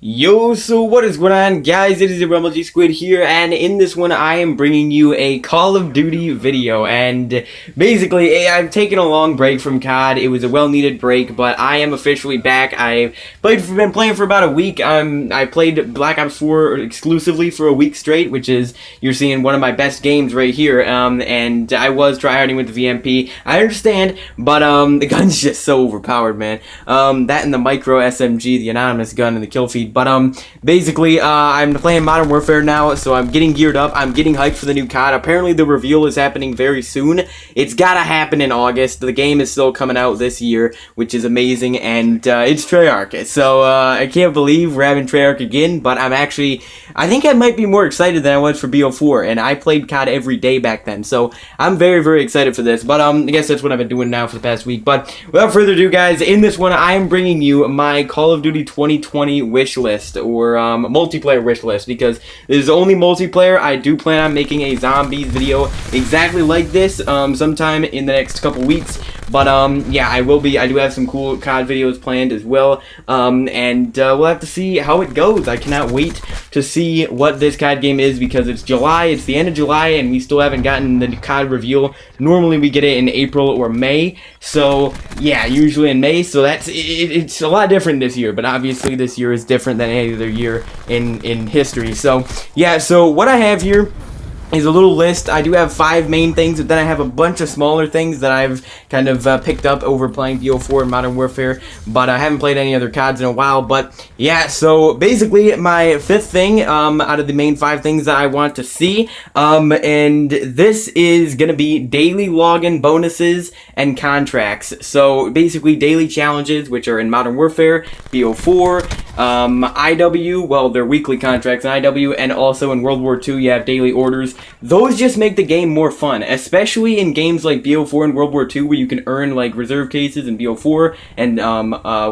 Yo, so what is going on, guys? It is your Squid here, and in this one I am bringing you a Call of Duty video. And basically, I've taken a long break from COD. It was a well-needed break, but I am officially back. I've been playing for about a week. I played Black Ops 4 exclusively for a week straight, which is, you're seeing one of my best games right here. And I was tryharding with the VMP. I understand, but the gun's just so overpowered, man. That and the micro SMG, the anonymous gun, and the kill feed. But basically, I'm playing Modern Warfare now, so I'm getting geared up. I'm getting hyped for the new COD. Apparently, the reveal is happening very soon. It's gotta happen in August. The game is still coming out this year, which is amazing, and it's Treyarch. So I can't believe we're having Treyarch again, but I think I might be more excited than I was for BO4, and I played COD every day back then, so I'm very, very excited for this. But I guess that's what I've been doing now for the past week. But without further ado, guys, in this one, I am bringing you my Call of Duty 2020 wish list, or multiplayer wish list, because this is only multiplayer. I do plan on making a zombies video exactly like this sometime in the next couple weeks. But yeah, I do have some cool COD videos planned as well, and we'll have to see how it goes. I cannot wait to see what this COD game is, because it's July, it's the end of July, and we still haven't gotten the COD reveal. Normally we get it in April or May, so yeah, usually in May, so it's a lot different this year, but obviously this year is different than any other year in history. So yeah, so what I have here is a little list. I do have 5 main things, but then I have a bunch of smaller things that I've kind of picked up over playing BO4 and Modern Warfare, but I haven't played any other CODs in a while. But yeah, so basically my 5th thing out of the main 5 things that I want to see, and this is gonna be daily login bonuses and contracts. So basically daily challenges, which are in Modern Warfare, BO4, IW, well, they're weekly contracts in IW, and also in World War II you have daily orders. Those just make the game more fun, especially in games like BO4 and World War II, where you can earn like reserve cases in BO4 and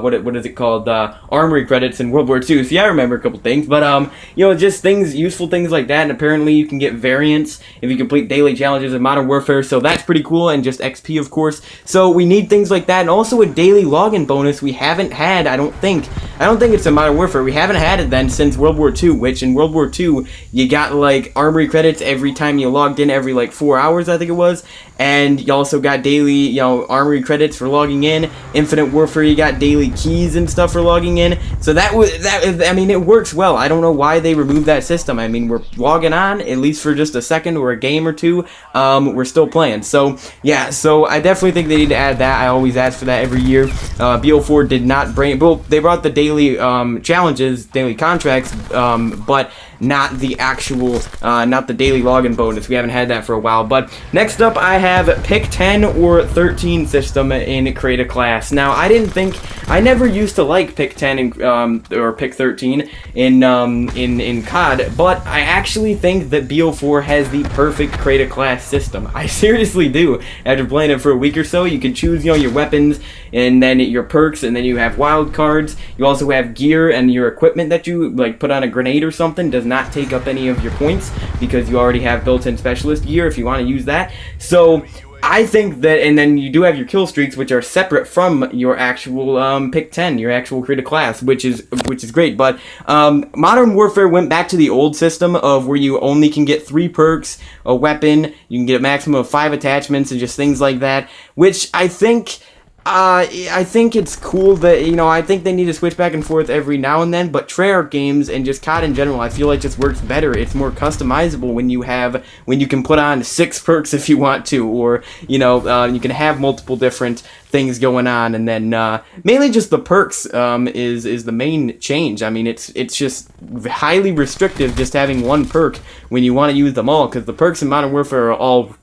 what is it called, armory credits in World War II. So yeah, I remember a couple things, but you know, just things, useful things like that. And apparently you can get variants if you complete daily challenges in Modern Warfare, so that's pretty cool, and just XP, of course. So we need things like that, and also a daily login bonus we haven't had. I don't think it's in Modern Warfare. We haven't had it then since World War II, which in World War II you got like armory credits every time you logged in, every like 4 hours, I think it was, and you also got daily, you know, armory credits for logging in. Infinite Warfare, you got daily keys and stuff for logging in. So I mean, it works well. I don't know why they removed that system. I mean, we're logging on, at least for just a second or a game or two, we're still playing. So yeah, so I definitely think they need to add that. I always ask for that every year. BO4 did not bring, well, they brought the daily challenges, daily contracts, but not the actual, not the daily login bonus. We haven't had that for a while. But next up, I have pick 10 or 13 system in Create a Class. Now, I never used to like pick 10 or pick 13 in COD, but I actually think that BO4 has the perfect Create a Class system. I seriously do. After playing it for a week or so, you can choose, you know, your weapons, and then your perks, and then you have wild cards. You also have gear, and your equipment that you like put on a grenade or something does not take up any of your points, because you already have built-in specialist gear if you want to use that. So I think that, and then you do have your kill streaks, which are separate from your actual pick 10, your actual Create a Class, which is great. But Modern Warfare went back to the old system of where you only can get 3 perks, a weapon, you can get a maximum of 5 attachments, and just things like that, which I think it's cool that, you know, I think they need to switch back and forth every now and then, but Treyarch games and just COD in general, I feel like just works better. It's more customizable when you can put on 6 perks if you want to, or, you know, you can have multiple different things going on, and then mainly just the perks is the main change. I mean, it's just highly restrictive just having 1 perk when you want to use them all, because the perks in Modern Warfare are all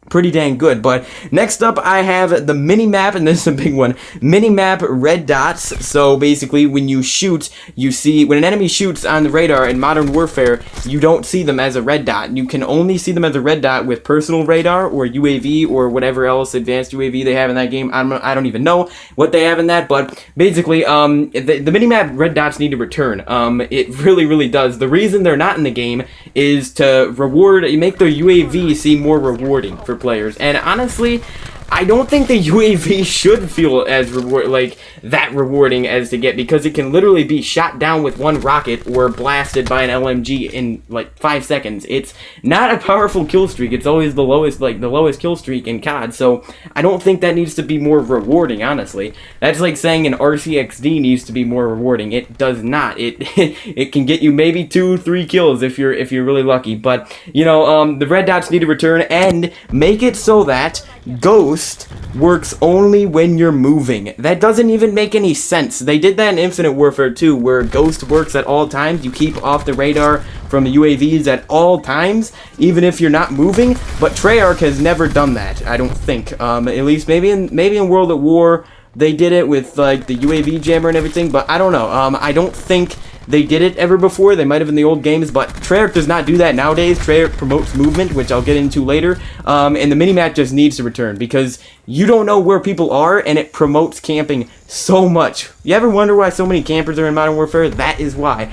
pretty dang good. But next up, I have the mini-map, and this is a big one. Mini-map red dots. So basically, when you shoot, you see, when an enemy shoots on the radar in Modern Warfare, you don't see them as a red dot. You can only see them as a red dot with personal radar, or UAV, or whatever else advanced UAV they have in that game. I don't even know what they have in that, but basically, the mini-map red dots need to return. It really, really does. The reason they're not in the game is to make the UAV seem more rewarding for players. And honestly, I don't think the UAV should feel as that rewarding as to get, because it can literally be shot down with one rocket or blasted by an LMG in like 5 seconds. It's not a powerful kill streak. It's always the lowest kill streak in COD. So I don't think that needs to be more rewarding, honestly. That's like saying an RCXD needs to be more rewarding. It does not. It can get you maybe 2-3 kills if you're really lucky. But you know, the red dots need to return, and make it so that Ghost works only when you're moving. That doesn't even make any sense. They did that in Infinite Warfare 2, where Ghost works at all times. You keep off the radar from the UAVs at all times, even if you're not moving. But Treyarch has never done that, I don't think. At least maybe in World at War they did it with like the UAV jammer and everything, but I don't know. I don't think they did it ever before. They might have in the old games, but Treyarch does not do that nowadays. Treyarch promotes movement, which I'll get into later, and the minimap just needs to return, because you don't know where people are, and it promotes camping so much. You ever wonder why so many campers are in Modern Warfare? That is why.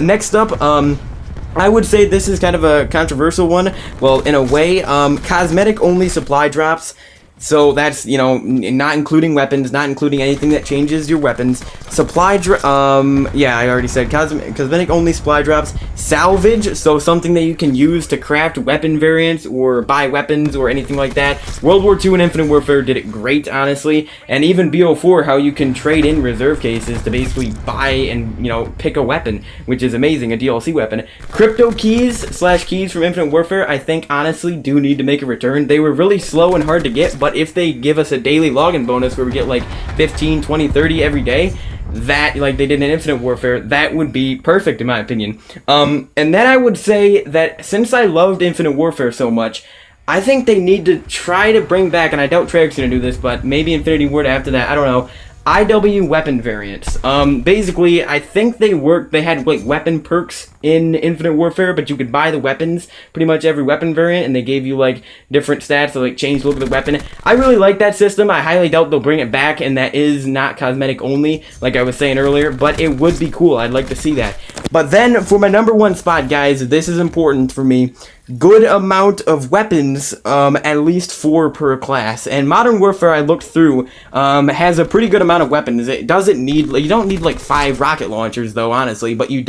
Next up, I would say this is kind of a controversial one. Well, in a way, cosmetic-only supply drops. So that's, you know, not including weapons, not including anything that changes your weapons. Yeah, I already said cosmetic only supply drops. Salvage, so something that you can use to craft weapon variants or buy weapons or anything like that. World War II and Infinite Warfare did it great, honestly. And even BO4, how you can trade in reserve cases to basically buy and, you know, pick a weapon, which is amazing, a DLC weapon. Crypto keys / keys from Infinite Warfare, I think, honestly, do need to make a return. They were really slow and hard to get, but if they give us a daily login bonus where we get like 15, 20, 30 every day, that, like they did in Infinite Warfare, that would be perfect in my opinion. And then I would say that since I loved Infinite Warfare so much, I think they need to try to bring back, and I doubt Treyarch's gonna do this, but maybe Infinity Ward after that, I don't know, IW weapon variants. Basically, I think they had like weapon perks in Infinite Warfare, but you could buy the weapons, pretty much every weapon variant, and they gave you like different stats to like change the look of the weapon. I really like that system. I highly doubt they'll bring it back, and that is not cosmetic only, like I was saying earlier, but it would be cool. I'd like to see that. But then for my #1 spot, guys, this is important for me. Good amount of weapons, at least 4 per class. And Modern Warfare, I looked through, has a pretty good amount of weapons. It doesn't need, you don't need like 5 rocket launchers though, honestly, but you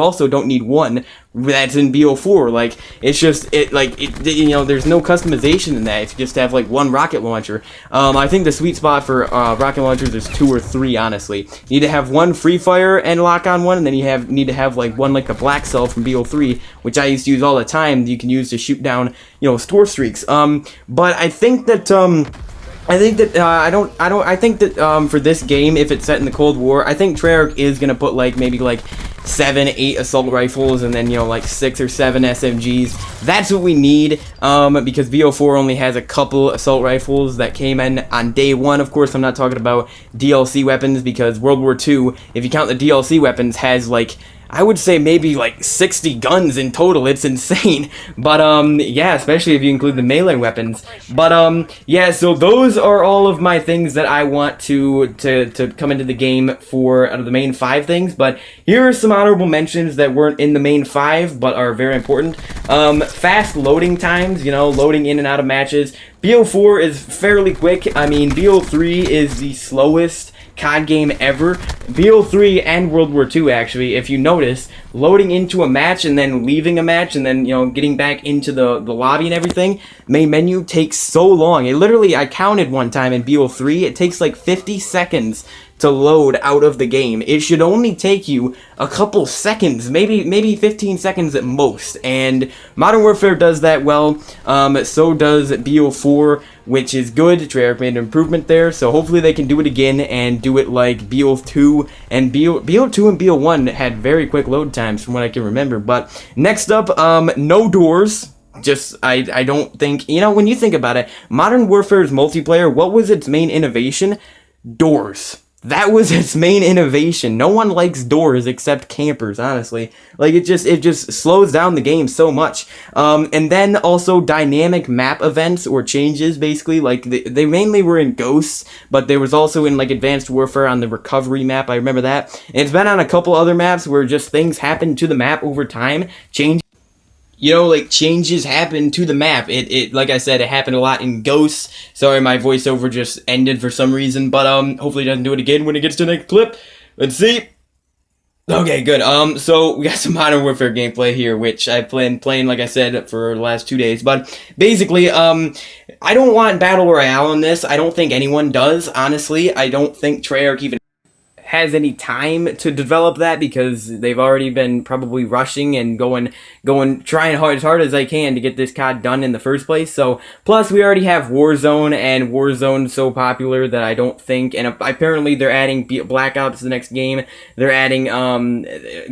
also don't need 1 that's in BO4. Like, it's just, you know, there's no customization in that if you just have like 1 rocket launcher. I think the sweet spot for rocket launchers is 2 or 3, honestly. You need to have 1 free fire and lock on 1, and then you need to have like 1 like the black cell from BO3, which I used to use all the time. You can use to shoot down, you know, store streaks. But I think that for this game, if it's set in the Cold War, I think Treyarch is gonna put like maybe like 7, 8 assault rifles, and then, you know, like 6 or 7 SMGs. That's what we need, because BO4 only has a couple assault rifles that came in on day 1. Of course, I'm not talking about DLC weapons, because World War II, if you count the DLC weapons, has like, I would say maybe like 60 guns in total. It's insane. But yeah, especially if you include the melee weapons. But yeah, so those are all of my things that I want to come into the game for out of the main 5 things. But here are some honorable mentions that weren't in the main 5 but are very important. Fast loading times, you know, loading in and out of matches. BO4 is fairly quick. I mean, BO3 is the slowest COD game ever. BO3 and World War II, actually, if you notice, loading into a match and then leaving a match and then, you know, getting back into the lobby and everything, main menu takes so long. It literally, I counted one time in BO3, it takes like 50 seconds to load out of the game. It should only take you a couple seconds, maybe 15 seconds at most, and Modern Warfare does that well. So does BO4, which is good. Treyarch made an improvement there, so hopefully they can do it again and do it like BO2 and BO2 and BO1 had very quick load times from what I can remember. But next up, no doors. Just, I don't think, you know, when you think about it, Modern Warfare's multiplayer, what was its main innovation? Doors. That was its main innovation. No one likes doors except campers, honestly. Like, it just slows down the game so much. And then also dynamic map events or changes, basically. Like, they mainly were in Ghosts, but there was also in, like, Advanced Warfare on the Recovery map. I remember that. And it's been on a couple other maps where just things happen to the map over time, change. like changes happen to the map. It like I said, it happened a lot in Ghosts. Sorry, my voiceover just ended for some reason, but hopefully it doesn't do it again when it gets to the next clip. Let's see. Okay, good. So we got some Modern Warfare gameplay here, which I've been playing, like I said, for the last 2 days. But basically, I don't want Battle Royale on this. I don't think anyone does, honestly. I don't think Treyarch even has any time to develop that, because they've already been probably rushing and trying as hard as they can to get this COD done in the first place. So plus we already have Warzone, and Warzone's so popular that I don't think, and apparently they're adding Black Ops the next game. They're adding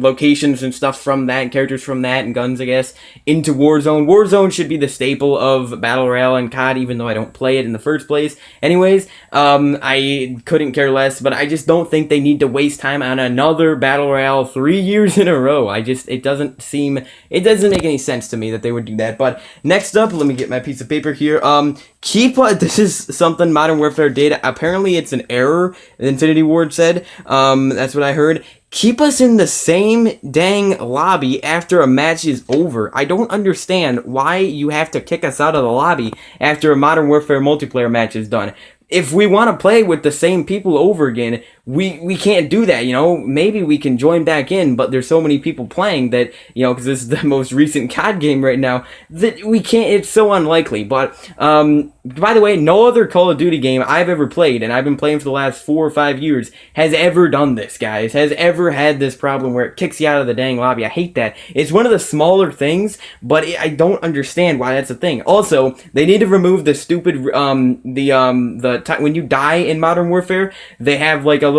locations and stuff from that, and characters from that, and guns, I guess, into Warzone. Warzone should be the staple of Battle Royale and COD, even though I don't play it in the first place. Anyways, I couldn't care less, but I just don't think they need to waste time on another Battle Royale 3 years in a row. It doesn't make any sense to me that they would do that. But next up, let me get my piece of paper here. This is something Modern Warfare did. Apparently it's an error, Infinity Ward said. That's what I heard. Keep us in the same dang lobby after a match is over. I don't understand why you have to kick us out of the lobby after a Modern Warfare multiplayer match is done. If we want to play with the same people over again, we can't do that, Maybe we can join back in, but there's so many people playing that, because this is the most recent COD game right now, that we can't, it's so unlikely. But, by the way, no other Call of Duty game I've ever played, and I've been playing for the last 4 or 5 years, has ever done this, guys. Has ever had this problem where it kicks you out of the dang lobby. I hate that. It's one of the smaller things, but I don't understand why that's a thing. Also, they need to remove the stupid, when you die in Modern Warfare, they have like a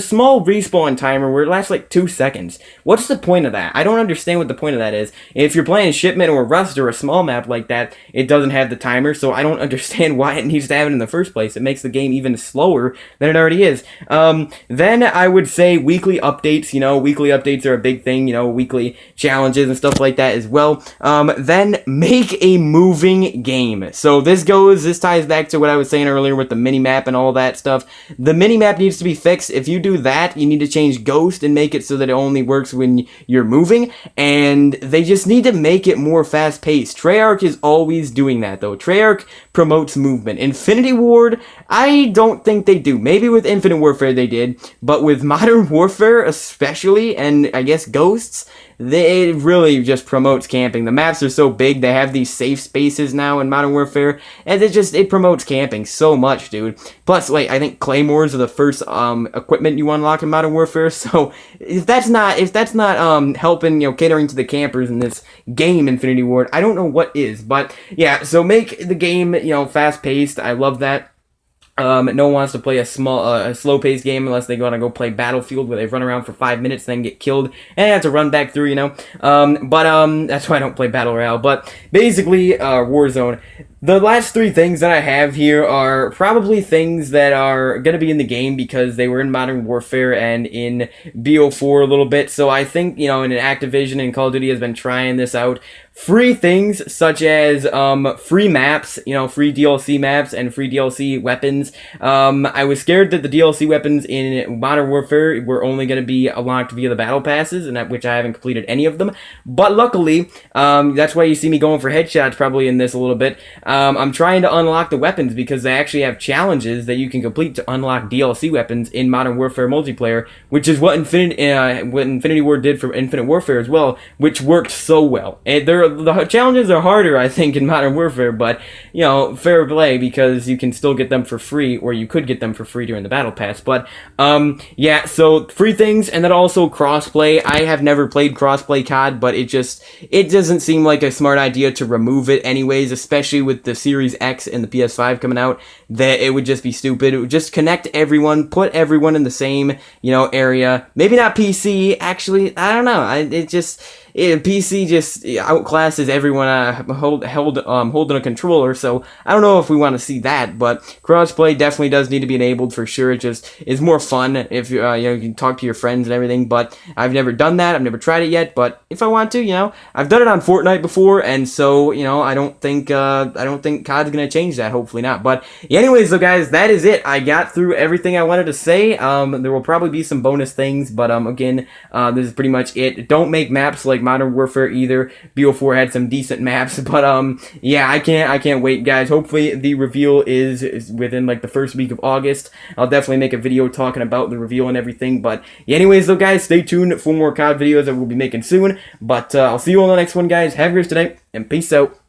small respawn timer where it lasts like 2 seconds. What's the point of that? I don't understand what the point of that is. If you're playing Shipment or Rust or a small map like that, it doesn't have the timer, so I don't understand why it needs to have it in the first place. It makes the game even slower than it already is. Then I would say weekly updates. Weekly updates are a big thing. Weekly challenges and stuff like that as well. Then make a moving game. So this ties back to what I was saying earlier with the mini-map and all that stuff. The mini-map needs to be fixed. If you do that, you need to change Ghost and make it so that it only works when you're moving, and they just need to make it more fast-paced. Treyarch is always doing that, though. Treyarch promotes movement. Infinity Ward, I don't think they do. Maybe with Infinite Warfare they did, but with Modern Warfare especially, and I guess Ghosts, it really just promotes camping. The maps are so big, they have these safe spaces now in Modern Warfare, and it promotes camping so much, dude. Plus, I think Claymores are the first equipment you unlock in Modern Warfare, so if that's not helping, catering to the campers in this game, Infinity Ward, I don't know what is. But yeah, so make the game, fast-paced. I love that. No one wants to play a slow-paced game unless they want to go play Battlefield, where they run around for 5 minutes, then get killed, and have to run back through, that's why I don't play Battle Royale. But basically, Warzone. The last 3 things that I have here are probably things that are going to be in the game because they were in Modern Warfare and in BO4 a little bit. So I think, in Activision and Call of Duty has been trying this out. Free things such as free maps, free DLC maps and free DLC weapons. I was scared that the DLC weapons in Modern Warfare were only going to be unlocked via the battle passes, and which I haven't completed any of them. But luckily, that's why you see me going for headshots probably in this a little bit. I'm trying to unlock the weapons because they actually have challenges that you can complete to unlock DLC weapons in Modern Warfare multiplayer, which is what Infinity Ward did for Infinite Warfare as well, which worked so well. And the challenges are harder, I think, in Modern Warfare, but, fair play, because you can still get them for free, or you could get them for free during the Battle Pass. But, yeah, so free things, and then also crossplay. I have never played crossplay COD, but it doesn't seem like a smart idea to remove it anyways, especially with the Series X and the PS5 coming out, that it would just be stupid. It would just connect everyone, put everyone in the same, area. Maybe not PC, actually, I don't know. PC just outclasses everyone holding a controller, so I don't know if we want to see that, but crossplay definitely does need to be enabled for sure. It just is more fun if you can talk to your friends and everything, but I've never done that. I've never tried it yet, but if I want to, I've done it on Fortnite before, and so, I don't don't think COD's gonna change that. Hopefully not. But anyways, so guys, that is it. I got through everything I wanted to say. There will probably be some bonus things, but again, this is pretty much it. Don't make maps like Modern Warfare either. BO4 had some decent maps, but yeah, I can't wait, guys. Hopefully the reveal is within like the first week of August. I'll definitely make a video talking about the reveal and everything. But anyways, though, guys, stay tuned for more COD videos that we'll be making soon. But I'll see you on the next one, guys. Have a great day, and peace out.